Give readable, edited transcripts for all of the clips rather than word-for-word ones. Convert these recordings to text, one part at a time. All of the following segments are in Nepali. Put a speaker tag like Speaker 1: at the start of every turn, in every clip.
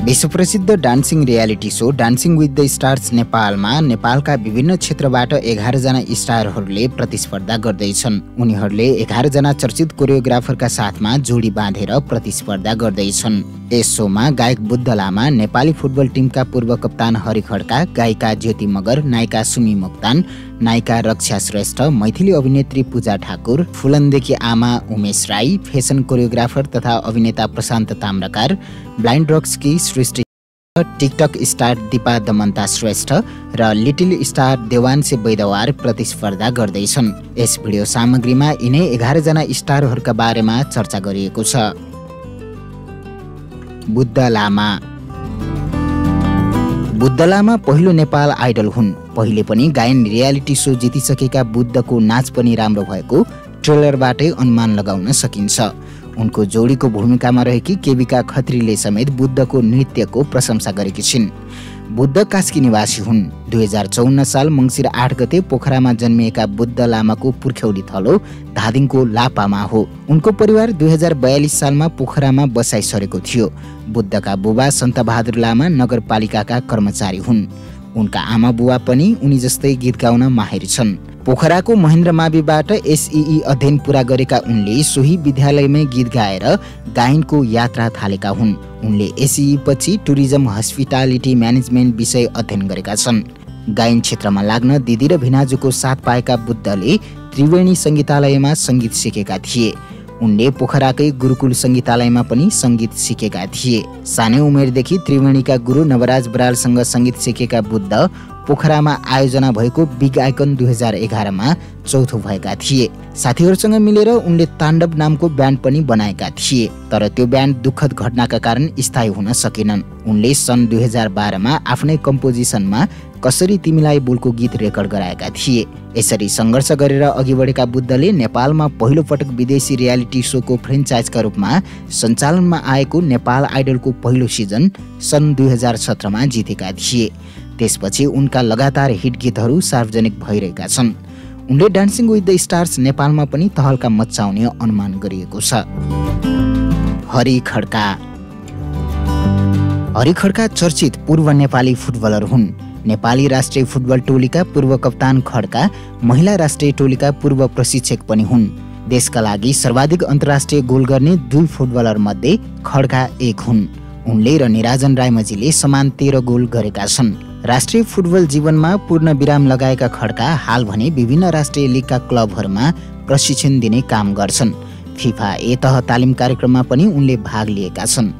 Speaker 1: विश्वप्रसिद्ध dancing reality show dancing with the stars नेपालमा नेपालका विभिन्न क्षेत्रबाट 11 जना स्टारहरूले प्रतिस्पर्धा गर्दैछन्। उनीहरूले 11 जना चर्चित कोरियोग्राफरका साथमा जोडी बाँधेर प्रतिस्पर्धा गर्दैछन्। यस शोमा गायक बुद्ध लामा, नेपाली फुटबल टिमका पूर्व कप्तान हरि खड्का, गायिका ज्योति मगर, नायिका सुमी मोक्तान, नायिका रक्षा श्रेष्ठ, मैथिली अभिनेत्री पूजा ठाकुर, फुलनदेखि आमा उमेश राई, फेसन कोरियोग्राफर तथा अभिनेता प्रशान्त ताम्रकार, ब्लाइन्ड रक्सकी सृष्टि, टिकटक स्टार दिपा दमन्ता श्रेष्ठ र लिटिल स्टार देवांशे बैदवार प्रतिस्पर्धा गर्दैछन्। यस भिडियो सामग्रीमा यिनै 11 जना स्टारहरूका बारेमा चर्चा गरिएको छ। बुद्ध लामा। बुद्ध लामा पहिलो नेपाल आइडल हुन्। पहिले पनि गायन रियालिटी शो जितिसकेका बुद्धको नाच पनि राम्रो भएको ट्रेलरबाटै अनुमान लगाउन सकिन्छ। उनको जोडीको भूमिकामा रहेकी केविका खत्रीले समेत बुद्धको नृत्यको प्रशंसा गरेकी छिन्। बुद्ध कास्की निवासी हुन्। 2054 साल मङ्सिर 8 गते पोखरामा जन्मिएका बुद्ध लामाको पुर्ख्यौली थलो धादिङको लापामा हो। उनको परिवार 2042 सालमा पोखरामा बसाइ सरेको थियो। बुद्धका बुबा सन्तबहादुर लामा नगरपालिकाका कर्मचारी हुन्। उनका आमा बुवा पनि उनी जस्तै गीत गाउन माहिर छन्। पोखराको महेन्द्र माविबाट एसईई अध्ययन पूरा गरेका उनले सोही विद्यालयमै गीत गाएर गायनको यात्रा थालेका हुन्। उनले एसईई पछि टुरिज्म हस्पिटालिटी म्यानेजमेन्ट विषय अध्ययन गरेका छन्। गायन क्षेत्रमा लाग्न दिदी र भिनाजुको साथ पाएका बुद्धले त्रिवेणी संगीतालयमा संगीत सिकेका थिए। उनले पोखराकै गुरुकुल संगीतालयमा पनि संगीत सिकेका थिए। सानै उमेरदेखि त्रिवेणीका गुरु नवराज बरालसँग संगीत सिकेका बुद्ध पोखरामा आयोजना भएको बिग आइकन 2011 मा चौथो भएका थिए। साथीहरूसँग मिलेर उनले ताण्डव नामको ब्यान्ड पनि बनाएका थिए, तर त्यो ब्यान्ड दुःखद घटनाका कारण स्थायी हुन सकेनन्। उनले सन् 2012 मा आफ्नै कम्पोजिसनमा कसरी तिमीलाई बोलको गीत रेकर्ड गराएका थिए। यसरी सङ्घर्ष गरेर अघि बढेका बुद्धले नेपालमा पहिलो पटक विदेशी रियालिटी शोको फ्रेन्चाइजका रूपमा सञ्चालनमा आएको नेपाल आइडलको पहिलो सिजन सन् 2017 मा जितेका थिए। त्यसपछि उनका लगातार हिट गीतहरू सार्वजनिक भइरहेका छन्। उनले डान्सिङ विथ द स्टार्स नेपालमा पनि तहल्का मच्चाउने अनुमान गरिएको छ। हरि खड्का। हरि खड्का चर्चित पूर्व नेपाली फुटबलर हुन्। नेपाली राष्ट्रिय फुटबल टोलीका पूर्व कप्तान खड्का महिला राष्ट्रिय टोलीका पूर्व प्रशिक्षक पनि हुन्। देशका लागि सर्वाधिक अन्तर्राष्ट्रिय गोल गर्ने 2 फुटबलर मध्ये खड्का एक हुन्। उनले र निराजन रायमझीले समान 13 गोल गरेका छन्। राष्ट्रिय फुटबल जीवनमा पूर्ण विराम लगाएका खड्का हाल भने विभिन्न राष्ट्रिय लिगका क्लबहरूमा प्रशिक्षण दिने काम गर्छन्। फिफा ए तह तालिम कार्यक्रममा पनि उनले भाग लिएका छन्।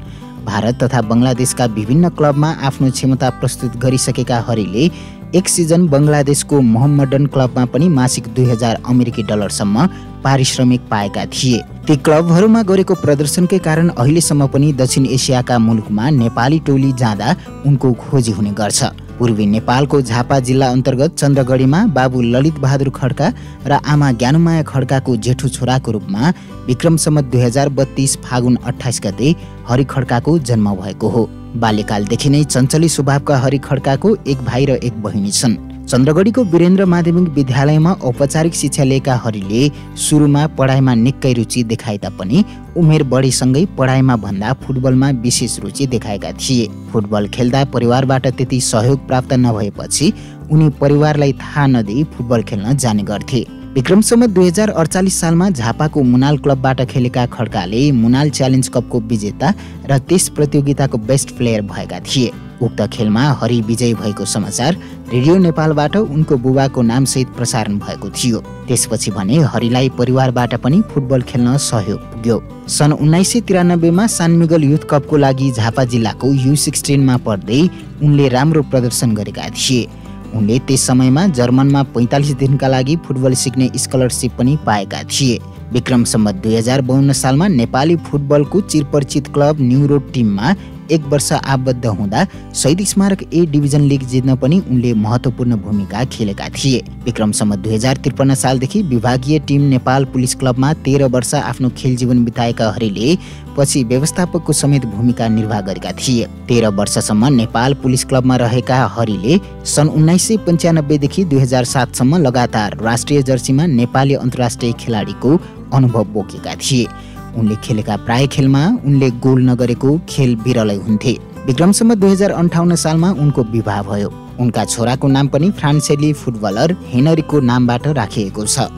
Speaker 1: भारत तथा बङ्गलादेशका विभिन्न क्लबमा आफ्नो क्षमता प्रस्तुत गरिसकेका हरिले एक सिजन बङ्गलादेशको मोहम्मडन क्लबमा पनि मासिक 2000 अमेरिकी डलरसम्म पारिश्रमिक पाएका थिए। ती क्लबहरूमा गरेको प्रदर्शनकै कारण अहिलेसम्म पनि दक्षिण एसियाका मुलुकमा नेपाली टोली जाँदा उनको खोजी हुने गर्छ। पूर्वी नेपालको झापा जिल्ला अन्तर्गत चन्द्रगढीमा बाबु ललित बहादुर खड्का र आमा ज्ञानुमाया खड्काको जेठो छोराको रूपमा विक्रम सम्वत 2032 फागुन 28 गते हरि खड्काको जन्म भएको हो। बाल्यकालदेखि नै चञ्चली स्वभावका हरि खड्काको एक भाइ र एक बहिनी छन्। चन्द्रगढीको वीरेन्द्र माध्यमिक विद्यालयमा औपचारिक शिक्षा लिएका हरिले सुरुमा पढाइमा निकै रुचि देखाए तापनि उमेर बढीसँगै पढाइमा भन्दा फुटबलमा विशेष रुचि देखाएका थिए। फुटबल खेल्दा परिवारबाट त्यति सहयोग प्राप्त नभएपछि उनी परिवारलाई थाहा नदिई फुटबल खेल्न जाने गर्थे। विक्रम सम्वत 2048 सालमा झापाको मुनाल क्लबबाट खेलेका खड्काले मुनाल च्यालेन्ज कपको विजेता र त्यस प्रतियोगिताको बेस्ट प्लेयर भएका थिए। उक्त खेलमा हरि विजयी भएको समाचार रेडियो नेपालबाट उनको बुबाको नामसहित प्रसारण भएको थियो। त्यसपछि भने हरिलाई परिवारबाट पनि फुटबल खेल्न सहयोग पुग्यो। सन् 1993 मा सान मिगल युथ कपको लागि झापा जिल्लाको U16 मा पढ्दै उनले राम्रो प्रदर्शन गरेका थिए। उनले त्यस समयमा जर्मनमा 45 दिनका लागि फुटबल सिक्ने स्कलरसिप पनि पाएका थिए। विक्रम सम्वत 2052 सालमा नेपाली फुटबलको चिरपरिचित क्लब न्यू रोड टिममा 1 वर्ष आबद्ध हुँदा शहीद स्मारक ए डिभिजन लिग जित्न पनि उनले महत्त्वपूर्ण भूमिका खेलेका थिए। विक्रम सम्वत 2053 सालदेखि विभागीय टिम नेपाल पुलिस क्लबमा 13 वर्ष आफ्नो खेल जीवन बिताएका हरिले पछि व्यवस्थापकको समेत भूमिका निर्वाह गरेका थिए। 13 वर्षसम्म नेपाल पुलिस क्लबमा रहेका हरिले सन् 1995 देखि 2007 सम्म लगातार राष्ट्रिय जर्सीमा नेपाली अन्तर्राष्ट्रिय खेलाडीको अनुभव बोकेका थिए। उनले खेलेका प्राय खेलमा उनले गोल नगरेको खेल बिरलै हुन्थे। विक्रम सम्वत 2058 सालमा उनको विवाह भयो। उनका छोराको नाम पनि फ्रान्सेली फुटबलर हेनरीको नामबाट राखिएको छ।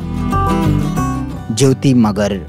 Speaker 1: ज्योति मगर।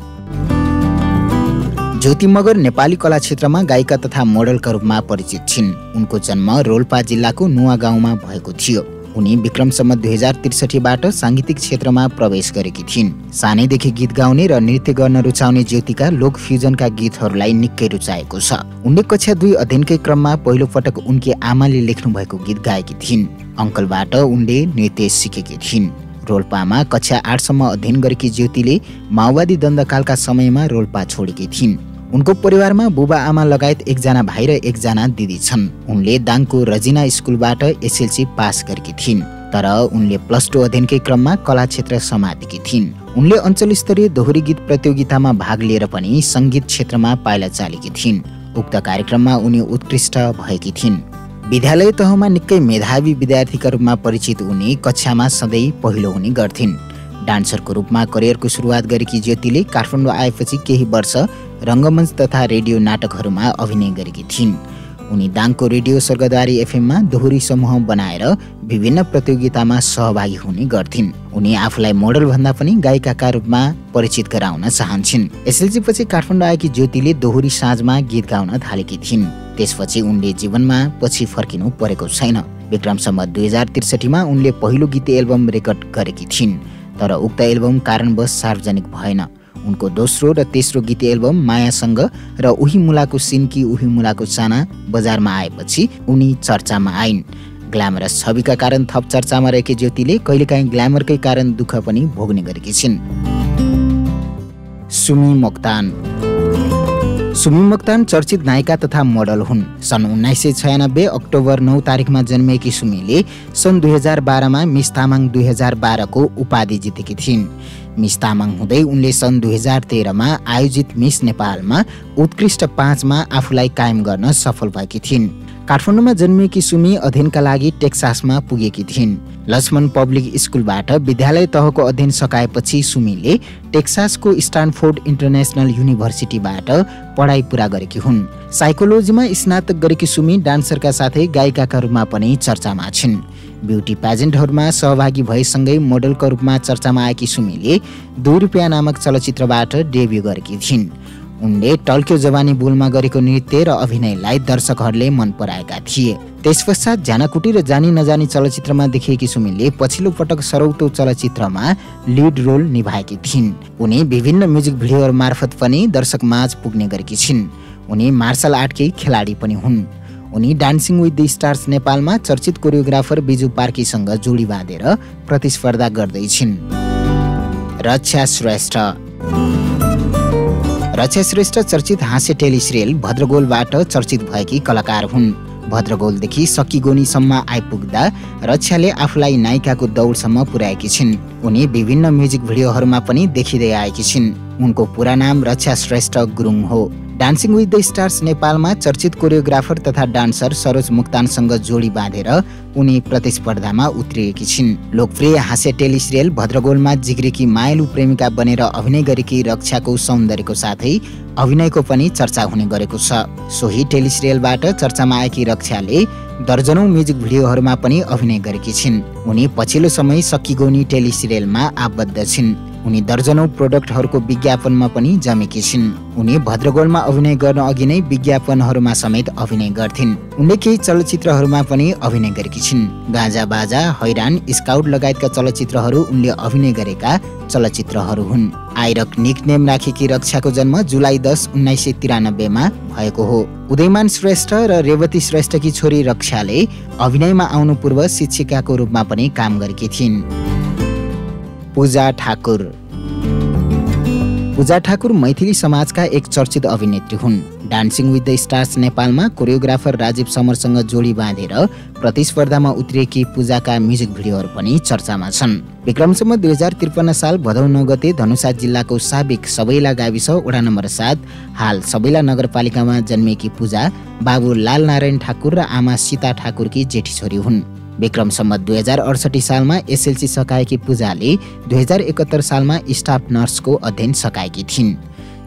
Speaker 1: ज्योति मगर नेपाली कला क्षेत्रमा गायिका तथा मोडलका रूपमा परिचित छिन्। उनको जन्म रोल्पा जिल्लाको नुवा गाउँमा भएको थियो। उनी विक्रम सम्वत 2063बाट सांगीतिक क्षेत्रमा प्रवेश गरेकी थिइन्। सानैदेखि गीत गाउने र नृत्य गर्न रुचाउने ज्योतिका लोक फ्युजनका गीतहरूलाई निकै रुचाएको छ। उनले कक्षा 2 अध्ययनकै क्रममा पहिलो पटक उनकी आमाले लेख्नु भएको गीत गाएकी थिइन्। अङ्कलबाट उनले नृत्य सिकेकी थिइन्। रोल्पामा कक्षा 8 सम्म अध्ययन गरेकी ज्योतिले माओवादी दण्डकालका समयमा रोल्पा छोडेकी थिइन्। उनको परिवारमा बुबा आमा लगायत एकजना भाइ र एकजना दिदी छन्। उनले दाङको रजिना स्कुलबाट एसएलसी पास गरेकी थिइन्, तर उनले प्लस 2 अध्ययनकै क्रममा कला क्षेत्र समातेकी थिइन्। उनले अञ्चल स्तरीय दोहोरी गीत प्रतियोगितामा भाग लिएर पनि सङ्गीत क्षेत्रमा पाइला चालेकी थिइन्। उक्त कार्यक्रममा उनी उत्कृष्ट भएकी थिइन्। विद्यालय तहमा निकै मेधावी विद्यार्थीका रूपमा परिचित उनी कक्षामा सधैँ पहिलो हुने गर्थिन्। डान्सरको रूपमा करियरको सुरुवात गरेकी ज्योतिले काठमाडौँ आएपछि केही वर्ष रङ्गमञ्च तथा रेडियो नाटकहरूमा अभिनय गरेकी थिइन्। उनी दाङको रेडियो स्वर्गद्वारी एफएममा दोहोरी समूह बनाएर विभिन्न प्रतियोगितामा सहभागी हुने गर्थिन्। उनी आफूलाई मोडल भन्दा पनि गायिकाका रूपमा परिचित गराउन चाहन्छन्। एसएलसी पछि काठमाडौँ आएकी ज्योतिले दोहोरी साँझमा गीत गाउन थालेकी थिइन्। त्यसपछि उनले जीवनमा पछि फर्किनु परेको छैन। विक्रम सम्वत 2063मा उनले पहिलो गीत एल्बम रेकर्ड गरेकी थिइन्, तर उक्त एल्बम कारणवश सार्वजनिक भएन। उनको दोस्रो र तेस्रो गीत एल्बम मायासँग र उही मुलाको सिन्की उही मुलाको चाना बजारमा आएपछि उनी चर्चामा आइन्। ग्ल्यामरस छविका कारण थप चर्चामा रहेकी ज्योतिले कहिलेकाहीँ ग्ल्यामरकै कारण दुःख पनि भोग्ने गरेकी छिन्। सुमी मोक्तान। सुमी मोक्तान चर्चित नायिका तथा मोडल हुन्। सन् 1996 अक्टोबर 9 तारिकमा जन्मिएकी सुमीले सन् 2012मा मिस तामाङ 2012को उपाधि जितेकी थिइन्। मिस तामाङ हुँदै उनले सन् 2013मा आयोजित मिस नेपालमा उत्कृष्ट 5मा आफूलाई कायम गर्न सफल भएकी थिइन्। काठमाडौँमा जन्मिएकी सुमी अध्ययनका लागि टेक्सासमा पुगेकी थिइन्। लक्ष्मण पब्लिक स्कुलबाट विद्यालय तहको अध्ययन सकाएपछि सुमीले टेक्सासको स्टानफोर्ड इन्टरनेसनल युनिभर्सिटीबाट पढाइ पुरा गरेकी हुन्। साइकोलोजीमा स्नातक गरेकी सुमी डान्सरका साथै गायिकाका रूपमा पनि चर्चामा छिन्। ब्युटी प्याजेन्टहरूमा सहभागी भएसँगै मोडलका रूपमा चर्चामा आएकी सुमीले 2 रुपियाँ नामक चलचित्रबाट डेब्यू गरेकी थिइन्। उनले टल्क्यो जवानी बोलमा गरेको नृत्य र अभिनयलाई दर्शकहरूले मन पराएका थिए। त्यसपश्चात झानाकुटी र जानी नजानी चलचित्रमा देखिएकी सुमीले पछिल्लो पटक सरौतो चलचित्रमा लिड रोल निभाएकी थिइन्। उनी विभिन्न म्युजिक भिडियोहरू मार्फत पनि दर्शक माझ पुग्ने गरेकी छिन्। उनी मार्शल आर्टकै खेलाडी पनि हुन्। उनी डान्सिङ विथ द स्टार्स नेपालमा चर्चित कोरियोग्राफर बिजु पार्कीसँग जोडी बाँधेर प्रतिस्पर्धा गर्दैछिन्। रक्षा श्रेष्ठ। रक्षा श्रेष्ठ चर्चित हास्य टेलिसिरियल भद्रगोलबाट चर्चित भएकी कलाकार हुन्। भद्रगोलदेखि सकिगोनीसम्म आइपुग्दा रक्षाले आफूलाई नायिकाको दौडसम्म पुर्याएकी छिन्। उनी विभिन्न म्युजिक भिडियोहरूमा पनि देखिँदै आएकी छिन्। उनको पूरा नाम रक्षा श्रेष्ठ गुरुङ हो। डान्सिङ विथ द स्टार्स नेपालमा चर्चित कोरियोग्राफर तथा डान्सर सरोज मुक्तानसँग जोडी बाँधेर उनी प्रतिस्पर्धामा उत्रिएकी छिन्। लोकप्रिय हास्य टेलिसिरियल भद्रगोलमा जिग्रेकी मायालु प्रेमिका बनेर अभिनय गरेकी रक्षाको सौन्दर्यको साथै अभिनयको पनि चर्चा हुने गरेको छ। सोही टेलिसिरियलबाट चर्चामा आएकी रक्षाले दर्जनौं म्युजिक भिडियोहरूमा पनि अभिनय गरेकी छिन्। उनी पछिल्लो समय सकिगोनी टेलिसिरियलमा आबद्ध छिन्। उनी दर्जनौं प्रोडक्टहरूको विज्ञापनमा पनि जमेकी छिन्। उनी भद्रगोलमा अभिनय गर्न अघि नै विज्ञापनहरूमा समेत अभिनय गर्थिन्। उनले केही चलचित्रहरूमा पनि अभिनय गरेकी छिन्। गाजा बाजा, हैरान, स्काउट लगायतका चलचित्रहरू उनले अभिनय गरेका चलचित्रहरू हुन्। आइरक निकनेम राखेकी रक्षाको जन्म जुलाई 10, 1993मा भएको हो। उदयमान श्रेष्ठ र रेवती श्रेष्ठकी छोरी रक्षाले अभिनयमा आउनु पूर्व शिक्षिकाको रूपमा पनि काम गरेकी थिइन्। पूजा ठाकुर। पूजा ठाकुर मैथिली समाजका एक चर्चित अभिनेत्री हुन्। डान्सिङ विथ द स्टार्स नेपालमा कोरियोग्राफर राजीव समरसँग जोडी बाँधेर प्रतिस्पर्धामा उत्रिएकी पूजाका म्युजिक भिडियोहरू पनि चर्चामा छन्। विक्रम सम्वत 2053 साल भदौ 9 गते धनुषा जिल्लाको साबिक सबैला गाविस वडा नम्बर 7 हाल सबैला नगरपालिकामा जन्मिएकी पूजा बाबु लाल नारायण ठाकुर र आमा सीता ठाकुरकी जेठी छोरी हुन्। विक्रम सम्वत 2068 सालमा एसएलसी सकाएकी पूजाले 2071 सालमा स्टाफ नर्सको अध्ययन सकाएकी थिइन्।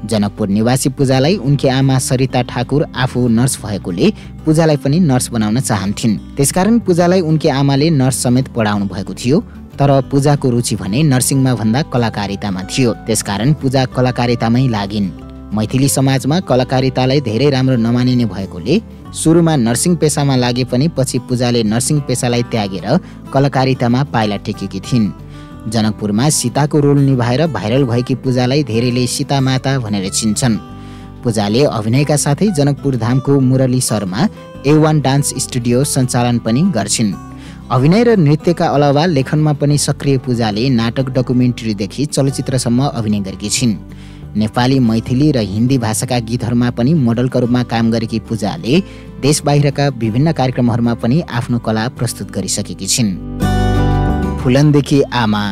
Speaker 1: जनकपुर निवासी पूजालाई उनकी आमा सरिता ठाकुर आफू नर्स भएकोले पूजालाई पनि नर्स बनाउन चाहन्थिन्। त्यसकारण पूजालाई उनकी आमाले नर्स समेत पढाउनु भएको थियो। तर पूजाको रुचि भने नर्सिङमा भन्दा कलाकारितामा थियो। त्यसकारण पूजा कलाकारितामै लागिन्। मैथिली समाजमा कलाकारितालाई धेरै राम्रो नमानिने भएकोले सुरुमा नर्सिङ पेसामा लागे पनि पछि पूजाले नर्सिङ पेसालाई त्यागेर कलाकारितामा पाइला टेकेकी थिइन्। जनकपुरमा सीताको रोल निभाएर भाइरल भएकी पूजालाई धेरैले सीता माता भनेर चिन्छन्। पूजाले अभिनयका साथै जनकपुर धामको मुरली शर्मा A1 डान्स स्टुडियो सञ्चालन पनि गर्छिन्। अभिनय र नृत्यका अलावा लेखनमा पनि सक्रिय पूजाले नाटक, डकुमेन्ट्रीदेखि चलचित्रसम्म अभिनय गरेकी छिन्। नेपाली, मैथिली र हिन्दी भाषाका गीतहरूमा पनि मोडलका रूपमा काम गरेकी पूजाले देश बाहिरका विभिन्न कार्यक्रमहरूमा पनि आफ्नो कला प्रस्तुत गरिसकेकी छिन्। फुलनदेखि आमा।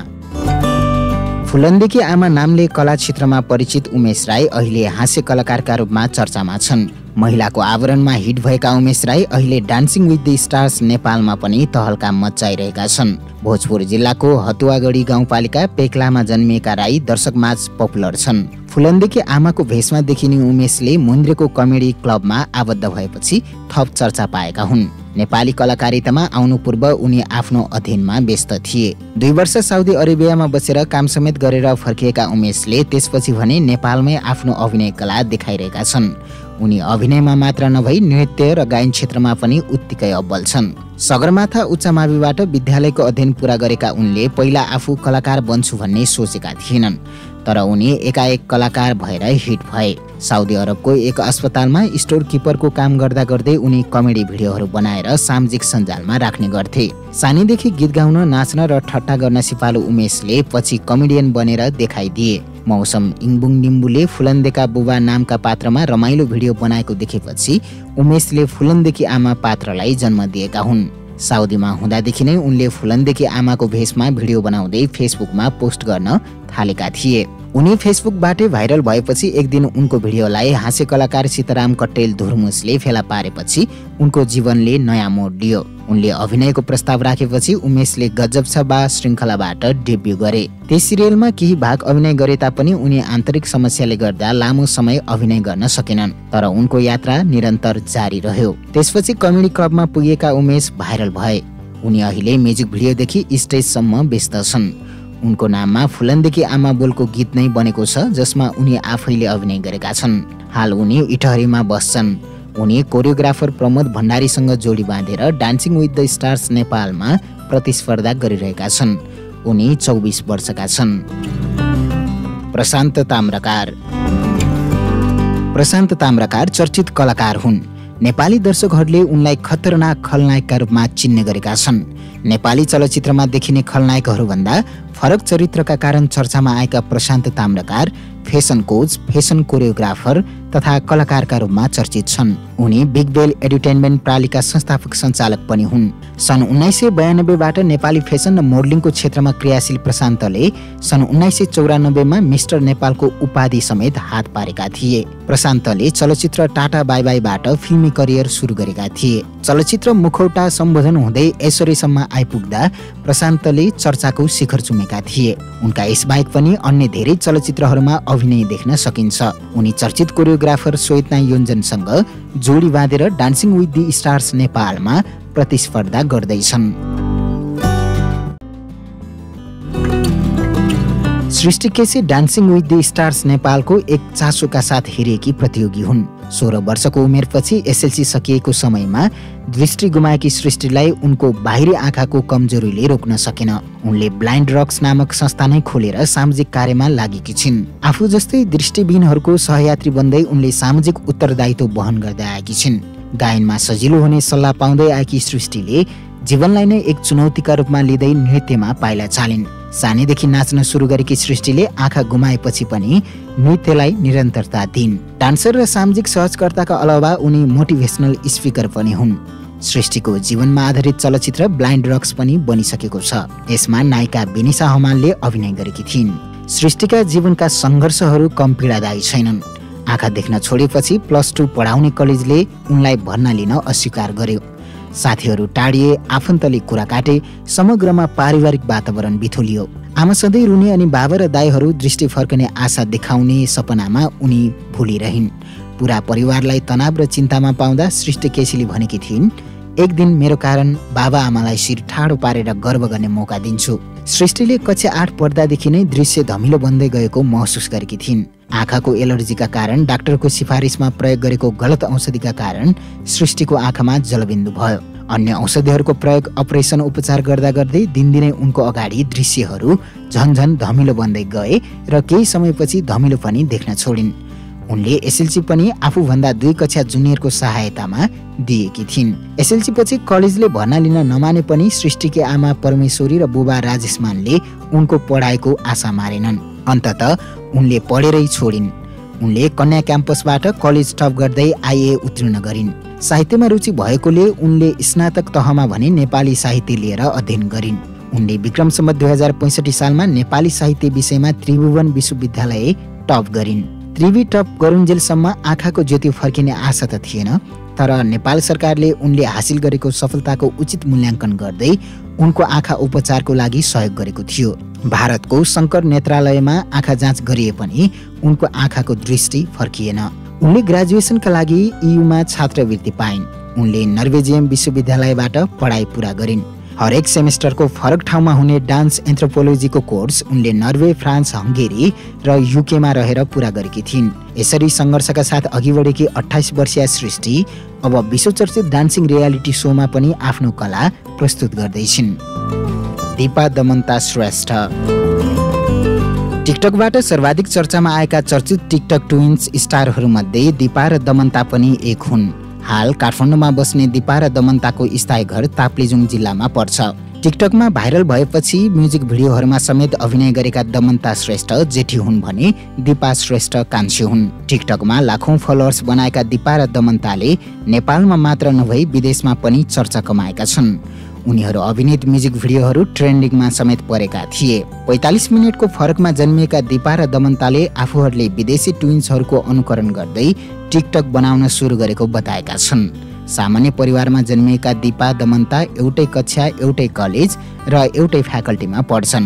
Speaker 1: फुलनदेखि आमा नामले कला क्षेत्रमा परिचित उमेश राई अहिले हास्य कलाकारका रूपमा चर्चामा छन्। महिलाको आवरणमा हिट भएका उमेश राई अहिले डान्सिङ विथ द स्टार्स नेपालमा पनि तहल्का मच्चाइरहेका छन्। भोजपुर जिल्लाको हतुवागढी गाउँपालिका पेक्लामा जन्मिएका राई दर्शकमाझ पपुलर छन्। फुलनदेखि आमाको भेषमा देखिने उमेशले मुन्द्रेको कमेडी क्लबमा आबद्ध भएपछि थप चर्चा पाएका हुन्। नेपाली कलाकारितामा आउनु पूर्व उनी आफ्नो अध्ययनमा व्यस्त थिए। 2 वर्ष साउदी अरेबियामा बसेर काम समेत गरेर फर्किएका उमेशले त्यसपछि भने नेपालमै आफ्नो अभिनय कला देखाइरहेका छन्। उनी अभिनयमा मात्र नभई नृत्य र गायन क्षेत्रमा पनि उत्तिकै अब्बल छन्। सगरमाथा उच्च माविबाट विद्यालयको अध्ययन पूरा गरेका उनले पहिला आफू कलाकार बन्छु भन्ने सोचेका थिएनन्। तर उनी एकाएक कलाकार भएर हिट भए। साउदी अरबको एक अस्पतालमा स्टोर किपरको काम गर्दा गर्दै उनी कमेडी भिडियोहरू बनाएर सामाजिक सञ्जालमा राख्ने गर्थे। सानैदेखि गीत गाउन, नाच्न र ठट्टा गर्न सिपालु उमेशले पछि कमेडियन बनेर देखाइदिए। मौसम इङबुङ निम्बुले फुलनदेका बुबा नामका पात्रमा रमाइलो भिडियो बनाएको देखेपछि उमेशले फुलनदेखि आमा पात्रलाई जन्म दिएका हुन्। साउदीमा हुँदादेखि नै उनले फुलनदेखि आमाको भेषमा भिडियो बनाउँदै फेसबुकमा पोस्ट गर्न थालेका थिए। उनी फेसबुकबाटै भाइरल भएपछि एक दिन उनको भिडियोलाई हास्य कलाकार सीताराम कट्टेल धुर्मुसले फेला पारेपछि उनको जीवनले नयाँ मोड लियो। उनले अभिनयको प्रस्ताव राखेपछि उमेशले गजब छ बा श्रृङ्खलाबाट डेब्यू गरे। त्यस सिरियलमा केही भाग अभिनय गरे तापनि उनी आन्तरिक समस्याले गर्दा लामो समय अभिनय गर्न सकेनन्। तर उनको यात्रा निरन्तर जारी रह्यो। त्यसपछि कमेडी क्लबमा पुगेका उमेश भाइरल भए। उनी अहिले म्युजिक भिडियोदेखि स्टेजसम्म व्यस्त छन्। उनको नाममा फुलनदेखि आमा बोलको गीत नै बनेको छ, जसमा उनी आफैले अभिनय गरेका छन्। हाल उनी इटहरीमा बस्छन्। उनी कोरियोग्राफर प्रमोद भण्डारीसँग जोडी बाँधेर डान्सिङ विथ द स्टार्स नेपालमा प्रतिस्पर्धा गरिरहेका छन्। उनी 24 वर्षका छन्। प्रशान्त ताम्राकार। प्रशान्त ताम्राकार चर्चित कलाकार हुन्। नेपाली दर्शकहरूले उनलाई खतरनाक खलनायकका रूपमा चिन्ने गरेका छन्। नेपाली चलचित्रमा देखिने खलनायकहरूभन्दा फरक चरित्रका कारण चर्चामा आएका Prashant Tamrakar fashion coach, fashion choreographer तथा कलाकारका रूपमा चर्चित छन्। उनी बिग बेल एन्टरटेनमेन्ट प्रालिका संस्थापक सञ्चालक पनि हुन्। सन् 1992बाट नेपाली फेसन र मोडलिङको क्षेत्रमा क्रियाशील प्रशान्तले सन् 1994 मा मिस्टर नेपालको उपाधि समेत हात पारेका थिए। प्रशान्तले चलचित्र टाटा बाई बाईबाट फिल्मी करियर सुरु गरेका थिए। चलचित्र मुखौटा सम्बोधन हुँदै ऐश्वर्यसम्म आइपुग्दा प्रशान्तले चर्चाको शिखर चुमेका थिए। उनका यसबाहेक पनि अन्य धेरै चलचित्रहरूमा अभिनय देख्न सकिन्छ। उनी चर्चित कोरियोग्राफर श्वेता योन्जनसँग जोडी बाँधेर डान्सिङ विथ द स्टार्स नेपालमा प्रतिस्पर्धा गर्दैछन्। Srishti KC dancing with the stars नेपालको एक चासोका साथ हेरिएकी प्रतियोगी हुन्। 16 वर्षको उमेरपछि एसएलसी सकिएको समयमा दृष्टि गुमाएकी सृष्टिलाई उनको बाहिरी आँखाको कमजोरीले रोक्न सकेन। उनले ब्लाइन्ड रक्स नामक संस्था नै खोलेर सामाजिक कार्यमा लागेकी छिन्। आफू जस्तै दृष्टिविहीनहरूको सहयात्री बन्दै उनले सामाजिक उत्तरदायित्व वहन गर्दै आएकी छिन्। गायनमा सजिलो हुने सल्लाह पाउँदै आएकी सृष्टिले जीवनलाई नै एक चुनौतीका रूपमा लिँदै नृत्यमा पाइला चालिन्। सानैदेखि नाच्न सुरु गरेकी सृष्टिले आँखा गुमाएपछि पनि नृत्यलाई निरन्तरता दिइन्। डान्सर र सामाजिक सहजकर्ताका अलावा उनी मोटिभेसनल स्पिकर पनि हुन्। सृष्टिको जीवनमा आधारित चलचित्र ब्लाइन्ड रक्स पनि बनिसकेको छ। यसमा नायिका विनिसा हमालले अभिनय गरेकी थिइन्। सृष्टिका जीवनका सङ्घर्षहरू कम पीडादायी छैनन्। आँखा देख्न छोडेपछि +2 पढाउने कलेजले उनलाई भर्ना लिन अस्वीकार गर्यो। साथीहरू टाढिए, आफन्तले कुरा काटे, समग्रमा पारिवारिक वातावरण बिथोलियो। आमा सधैँ रुने अनि बाबा र दाइहरू दृष्टि फर्कने आशा देखाउने सपनामा उनी भुलिरहन्। पूरा परिवारलाई तनाव र चिन्तामा पाउँदा सृष्टि केसीले भनेकी थिइन्, एक दिन मेरो कारण बाबा आमालाई शिर ठाडो पारेर गर्व गर्ने मौका दिन्छु। सृष्टिले कक्षा 8 पढ्दादेखि नै दृश्य धमिलो बन्दै गएको महसुस गरेकी थिइन्। आँखाको एलर्जीका कारण डाक्टरको सिफारिसमा प्रयोग गरेको गलत औषधिका कारण सृष्टिको आँखामा जलबिन्दु भयो। अन्य औषधिहरूको प्रयोग अपरेसन उपचार गर्दा गर्दै दिनदिनै उनको अगाडि दृश्यहरू झन्झन धमिलो बन्दै गए र केही समयपछि धमिलो पनि देख्न छोडिन्। उनले एसएलसी पनि आफूभन्दा 2 कक्षा जुनियरको सहायतामा दिएकी थिइन्। एसएलसी पछि कलेजले भर्ना लिन नमाने पनि सृष्टिकी आमा परमेश्वरी र बुबा राजेशमानले उनको पढाइको आशा मारेनन्। अन्ततः उनले पढेरै छोडिन्। उनले कन्या क्याम्पसबाट कलेज टप गर्दै आइए उत्तीर्ण गरिन्। साहित्यमा रुचि भएकोले उनले स्नातक तहमा भने नेपाली साहित्य लिएर अध्ययन गरिन्। उनले विक्रम सम्वत 2065 सालमा नेपाली साहित्य विषयमा त्रिभुवन विश्वविद्यालय टप गरिन्। त्रिवी टप गरुन्जेलसम्म आँखाको ज्योति फर्किने आशा त थिएन, तर नेपाल सरकारले उनले हासिल गरेको सफलताको उचित मूल्याङ्कन गर्दै उनको आँखा उपचारको लागि सहयोग गरेको थियो। भारतको शङ्कर नेत्रालयमा आँखा जाँच गरिए पनि उनको आँखाको दृष्टि फर्किएन। उनले ग्रेजुएसनका लागि इयुमा छात्रवृत्ति पाइन्। उनले नर्वेजियम विश्वविद्यालयबाट पढाइ पुरा गरिन्। हरेक सेमेस्टरको फरक ठाउँमा हुने डान्स एन्थ्रोपोलोजीको कोर्स उनले नर्वे, फ्रान्स, हङ्गेरी र युकेमा रहेर पुरा गरेकी थिइन्। यसरी सङ्घर्षका साथ अघि बढेकी 28 वर्षीय सृष्टि अब विश्वचर्चित डान्सिङ रियालिटी शोमा पनि आफ्नो कला प्रस्तुत गर्दैछिन्। दीपा दमन्ता श्रेष्ठ। टिकटकबाट सर्वाधिक चर्चामा आएका चर्चित टिकटक ट्विन्स स्टारहरूमध्ये दीपा र दमन्ता पनि एक हुन्। हाल काठमाडौँमा बस्ने दीपा र दमन्ताको स्थायी घर ताप्लेजुङ जिल्लामा पर्छ। टिकटकमा भाइरल भएपछि म्युजिक भिडियोहरूमा समेत अभिनय गरेका दमन्ता श्रेष्ठ जेठी हुन् भने दीपा श्रेष्ठ कान्छी हुन्। टिकटकमा लाखौं फलोअर्स बनाएका दीपा र दमन्ताले नेपालमा मात्र नभई विदेशमा पनि चर्चा कमाएका छन्। उनीहरू अभिनीत म्युजिक भिडियोहरू ट्रेन्डिङमा समेत परेका थिए। 45 मिनेटको फरकमा जन्मिएका दीपा र दमन्ताले आफूहरूले विदेशी ट्विन्सहरूको अनुकरण गर्दै टिकटक बनाउन सुरु गरेको बताएका छन्। सामान्य परिवारमा जन्मिएका दीपा दमन्ता एउटै कक्षा, एउटै कलेज र एउटै फ्याकल्टीमा पढ्छन्।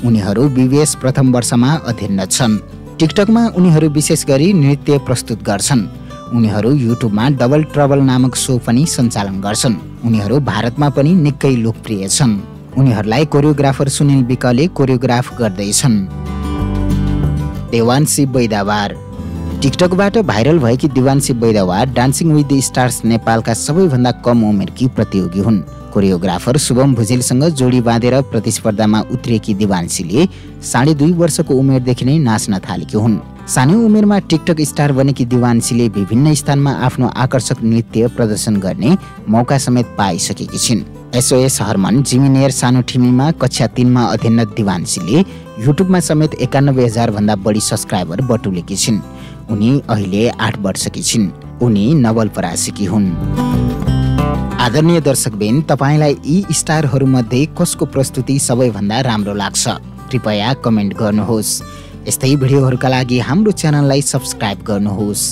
Speaker 1: उनीहरू बीबीएस प्रथम वर्षमा अध्ययनरत छन्। टिकटकमा उनीहरू विशेष गरी नृत्य प्रस्तुत गर्छन्। उनीहरू युट्युबमा डबल ट्रबल नामक शो पनि सञ्चालन गर्छन्। उनीहरू भारतमा पनि निकै लोकप्रिय छन्। उनीहरूलाई कोरियोग्राफर सुनिल विकले कोरियोग्राफ गर्दैछन्। देवान्शी बैदावार। टिकटकबाट भाइरल भएकी देवान्शी बैदावार डान्सिङ विथ द स्टार्स नेपालका सबैभन्दा कम उमेरकी प्रतियोगी हुन्। कोरियोग्राफर शुभम भुजेलसँग जोडी बाँधेर प्रतिस्पर्धामा उत्रिएकी देवान्शीले 2.5 वर्षको उमेरदेखि नै नाच्न थालेकी हुन्। सानो उमेरमा टिकटक स्टार बनेकी देवान्शीले विभिन्न स्थानमा आफ्नो आकर्षक नृत्य प्रदर्शन गर्ने मौका समेत पाइसकेकी छिन्। एसओएस हर्मन जिमिनेयर सानो ठिमीमा कक्षा 3 मा अध्ययनरत देवान्शीले युट्युबमा समेत 91,000 भन्दा बढी सब्स्क्राइबर बटुलेकी छिन्। उनी अहिले 8 वर्षकी छिन्। उनी नवलपरासीकी हुन्। आदरणीय दर्शकबिन, तपाईलाई यी स्टारहरूमध्ये कसको प्रस्तुति सबैभन्दा राम्रो लाग्छ? कृपया कमेन्ट गर्नुहोस्। यस्तै भिडियोहरूका लागि हाम्रो च्यानललाई सब्स्क्राइब गर्नुहोस्।